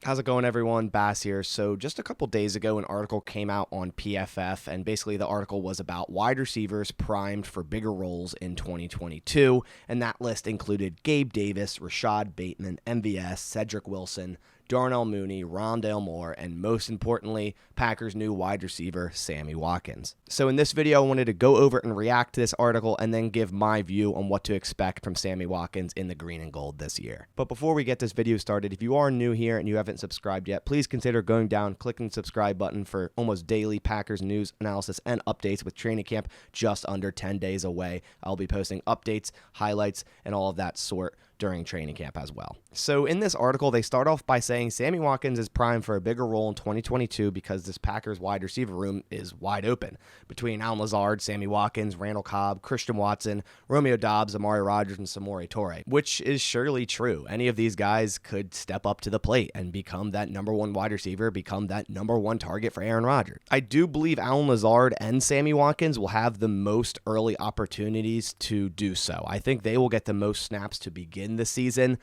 How's it going, everyone? Bass here. So just a couple days ago, an article came out on PFF, and basically the article was about wide receivers primed for bigger roles in 2022, and that list included Gabe Davis, Rashad Bateman, MVS, Cedric Wilson, Darnell Mooney, Rondale Moore, and most importantly, Packers' new wide receiver, Sammy Watkins. So in this video, I wanted to go over and react to this article and then give my view on what to expect from Sammy Watkins in the green and gold this year. But before we get this video started, if you are new here and you haven't subscribed yet, please consider going down, clicking the subscribe button for almost daily Packers news, analysis, and updates with training camp just under 10 days away. I'll be posting updates, highlights, and all of that sort during training camp as well. So in this article, they start off by saying Sammy Watkins is primed for a bigger role in 2022 because this Packers wide receiver room is wide open between Allen Lazard, Sammy Watkins, Randall Cobb, Christian Watson, Romeo Doubs, Amari Rodgers, and Samori Toure, which is surely true. Any of these guys could step up to the plate and become that number one wide receiver, become that number one target for Aaron Rodgers. I do believe Allen Lazard and Sammy Watkins will have the most early opportunities to do so. I think they will get the most snaps to begin the season.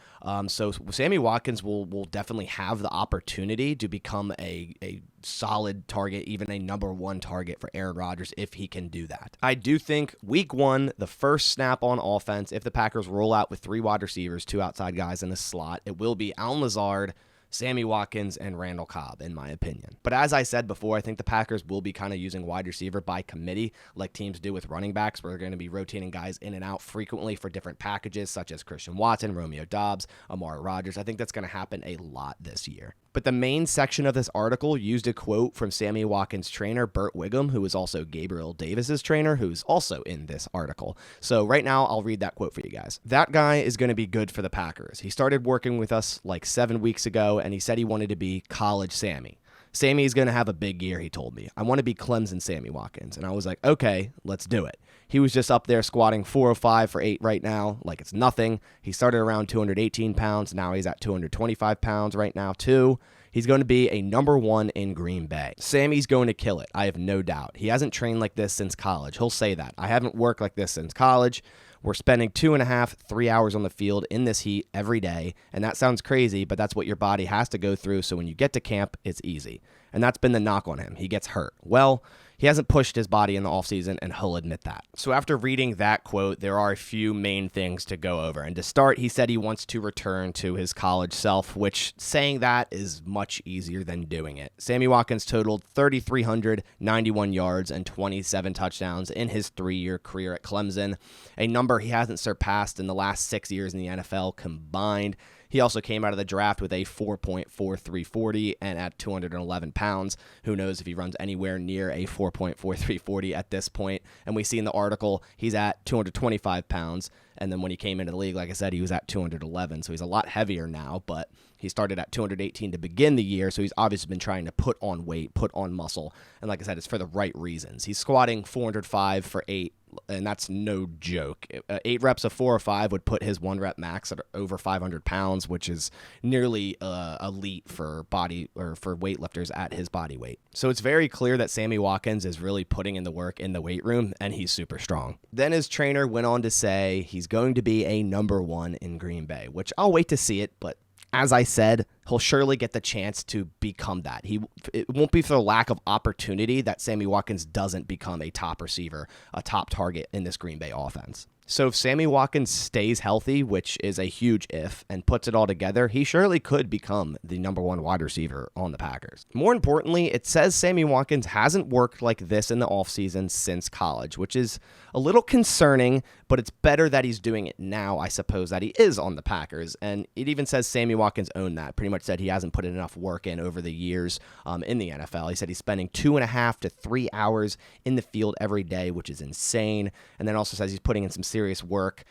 So Sammy Watkins will definitely have the opportunity to become a solid target, even a number one target for Aaron Rodgers if he can do that. I do think week one, the first snap on offense, if the Packers roll out with three wide receivers, two outside guys in a slot, it will be Allen Lazard, Sammy Watkins, and Randall Cobb, in my opinion. But as I said before, I think the Packers will be kind of using wide receiver by committee like teams do with running backs, where they're going to be rotating guys in and out frequently for different packages, such as Christian Watson, Romeo Doubs, Amari Rodgers. I think that's going to happen a lot this year. But the main section of this article used a quote from Sammy Watkins' trainer, Burt Wiggum, who is also Gabriel Davis's trainer, who's also in this article. So right now, I'll read that quote for you guys. "That guy is going to be good for the Packers. He started working with us like 7 weeks ago, and he said he wanted to be college Sammy. Sammy is going to have a big year, he told me. I want to be Clemson Sammy Watkins." And I was like, okay, let's do it. He was just up there squatting 405 for 8 right now, like it's nothing. He started around 218 pounds. Now he's at 225 pounds right now, too. He's going to be a number one in Green Bay. Sammy's going to kill it, I have no doubt. He hasn't trained like this since college. He'll say that. I haven't worked like this since college. We're spending 2.5, 3 hours on the field in this heat every day, and that sounds crazy, but that's what your body has to go through, so when you get to camp, it's easy. And that's been the knock on him. He gets hurt. Well, he hasn't pushed his body in the offseason, and he'll admit that. So after reading that quote, there are a few main things to go over. And to start, he said he wants to return to his college self, which saying that is much easier than doing it. Sammy Watkins totaled 3,391 yards and 27 touchdowns in his 3-year career at Clemson, a number he hasn't surpassed in the last 6 years in the NFL combined. He also came out of the draft with a 4.4340 and at 211 pounds. Who knows if he runs anywhere near a 4.4340 at this point. And we see in the article he's at 225 pounds. And then when he came into the league, like I said, he was at 211. So he's a lot heavier now, but he started at 218 to begin the year. So he's obviously been trying to put on weight, put on muscle. And like I said, it's for the right reasons. He's squatting 405 for 8. And that's no joke. 8 reps of 4 or 5 would put his 1 rep max at over 500 pounds, which is nearly elite for body or for weightlifters at his body weight. So it's very clear that Sammy Watkins is really putting in the work in the weight room, and he's super strong. Then his trainer went on to say he's going to be a number one in Green Bay, which I'll wait to see it, but as I said, he'll surely get the chance to become that. It won't be for the lack of opportunity that Sammy Watkins doesn't become a top receiver, a top target in this Green Bay offense. So if Sammy Watkins stays healthy, which is a huge if, and puts it all together, he surely could become the number one wide receiver on the Packers. More importantly, it says Sammy Watkins hasn't worked like this in the offseason since college, which is a little concerning, but it's better that he's doing it now, I suppose, that he is on the Packers. And it even says Sammy Watkins owned that, pretty much said he hasn't put enough work in over the years in the NFL. He said he's spending 2.5 to 3 hours in the field every day, which is insane. And then also says he's putting in some serious work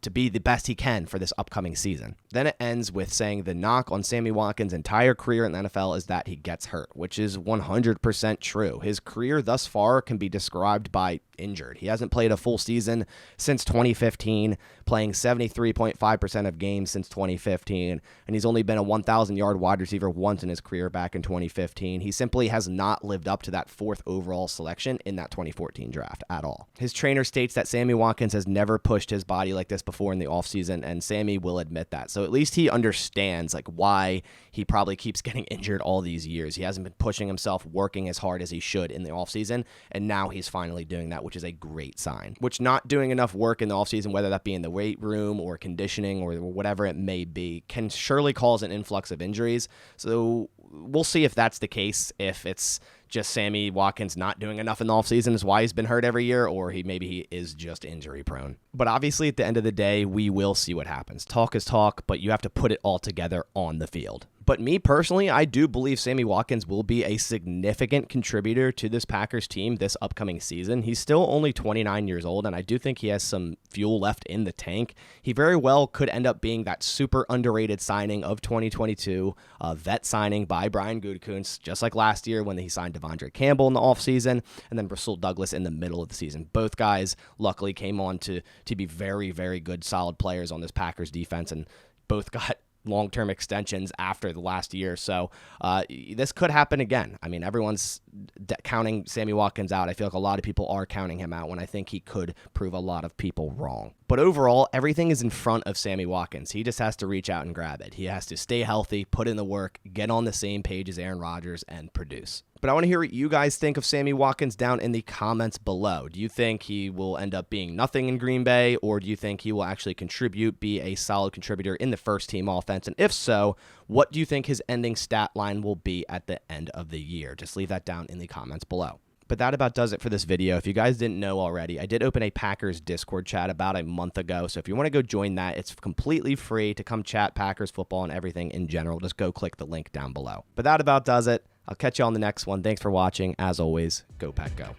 to be the best he can for this upcoming season. Then it ends with saying the knock on Sammy Watkins' entire career in the NFL is that he gets hurt, which is 100% true. His career thus far can be described by injured. He hasn't played a full season since 2015, playing 73.5% of games since 2015, and he's only been a 1,000-yard wide receiver once in his career back in 2015. He simply has not lived up to that 4th overall selection in that 2014 draft at all. His trainer states that Sammy Watkins has never pushed his body body like this before in the offseason, and Sammy will admit that. So at least he understands like why he probably keeps getting injured all these years. He hasn't been pushing himself, working as hard as he should in the offseason, and now he's finally doing that, which is a great sign. Which not doing enough work in the offseason, whether that be in the weight room or conditioning or whatever it may be, can surely cause an influx of injuries. So we'll see if that's the case, if it's just Sammy Watkins not doing enough in the offseason is why he's been hurt every year, or maybe he is just injury prone. But obviously at the end of the day, we will see what happens. Talk is talk, but you have to put it all together on the field. But me personally, I do believe Sammy Watkins will be a significant contributor to this Packers team this upcoming season. He's still only 29 years old, and I do think he has some fuel left in the tank. He very well could end up being that super underrated signing of 2022, a vet signing by Brian Gutekunst, just like last year when he signed Devondre Campbell in the offseason, and then Rasul Douglas in the middle of the season. Both guys luckily came on to be very, very good, solid players on this Packers defense, and both got long-term extensions after the last year. So this could happen again. I mean, everyone's counting Sammy Watkins out. I feel like a lot of people are counting him out when I think he could prove a lot of people wrong. But overall, everything is in front of Sammy Watkins. He just has to reach out and grab it. He has to stay healthy, put in the work, get on the same page as Aaron Rodgers, and produce. But I want to hear what you guys think of Sammy Watkins down in the comments below. Do you think he will end up being nothing in Green Bay, or do you think he will actually contribute, be a solid contributor in the first-team offense? And if so, what do you think his ending stat line will be at the end of the year? Just leave that down in the comments below. But that about does it for this video. If you guys didn't know already, I did open a Packers Discord chat about a month ago. So if you want to go join that, it's completely free to come chat Packers football and everything in general. Just go click the link down below. But that about does it. I'll catch you on the next one. Thanks for watching. As always, go Pack Go.